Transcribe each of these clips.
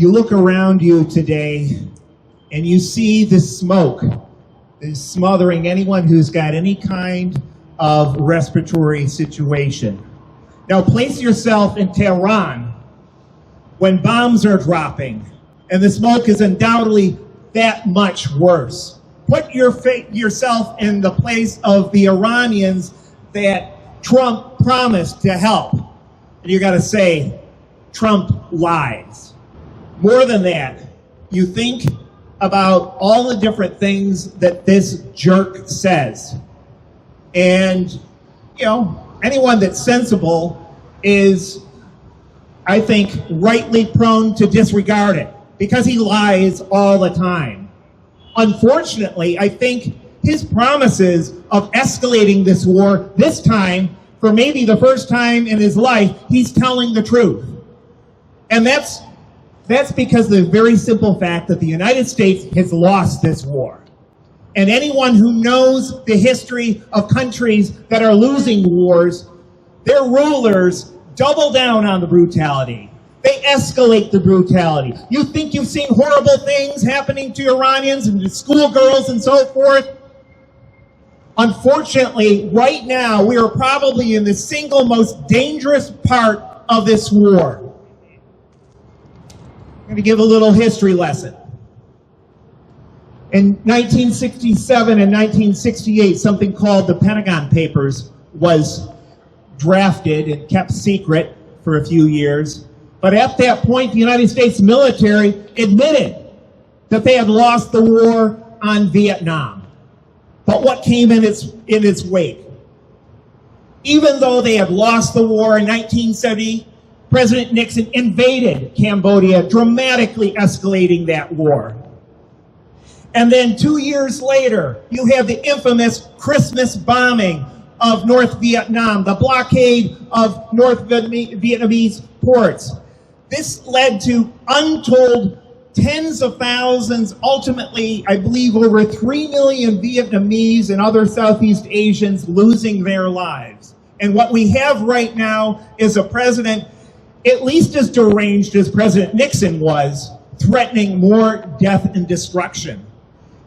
you look around you today and you see the smoke is smothering anyone who's got any kind of respiratory situation. Now place yourself in Tehran when bombs are dropping and the smoke is undoubtedly that much worse. Put yourself in the place of the Iranians that Trump promised to help. And you gotta say, Trump lies. More than that, you think about all the different things that this jerk says. And, you know, anyone that's sensible is, I think, rightly prone to disregard it because he lies all the time. Unfortunately, I think his promises of escalating this war, this time, for maybe the first time in his life, he's telling the truth. And that's because of the very simple fact that the United States has lost this war. And anyone who knows the history of countries that are losing wars, their rulers double down on the brutality. They escalate the brutality. You think you've seen horrible things happening to Iranians and to schoolgirls and so forth? Unfortunately, right now, we are probably in the single most dangerous part of this war. I'm going to give a little history lesson. In 1967 and 1968, something called the Pentagon Papers was drafted and kept secret for a few years. But at that point, the United States military admitted that they had lost the war on Vietnam. But what came in its wake? Even though they had lost the war in 1970, President Nixon invaded Cambodia, dramatically escalating that war. And then 2 years later, you have the infamous Christmas bombing of North Vietnam, the blockade of North Vietnamese ports. This led to untold tens of thousands, ultimately, I believe over 3 million Vietnamese and other Southeast Asians losing their lives. And what we have right now is a president at least as deranged as President Nixon was, threatening more death and destruction.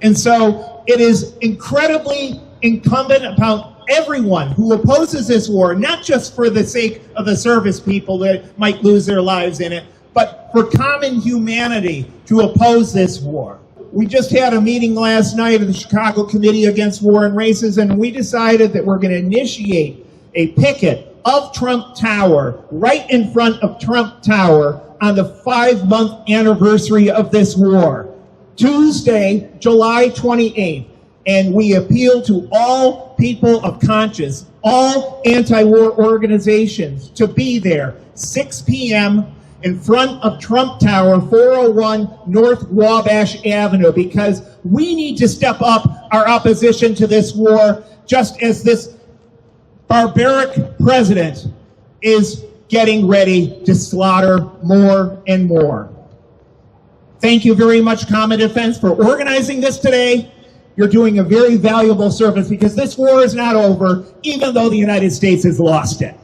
And so it is incredibly incumbent upon everyone who opposes this war, not just for the sake of the service people that might lose their lives in it, but for common humanity to oppose this war. We just had a meeting last night of the Chicago Committee Against War and Racism, and we decided that we're going to initiate a picket of Trump Tower, right in front of Trump Tower, on the 5-month anniversary of this war, Tuesday, July 28th. And we appeal to all people of conscience, all anti-war organizations, to be there, 6 p.m. in front of Trump Tower, 401 North Wabash Avenue, because we need to step up our opposition to this war, just as this barbaric president is getting ready to slaughter more and more. Thank you very much, Common Defense, for organizing this today. You're doing a very valuable service because this war is not over, even though the United States has lost it.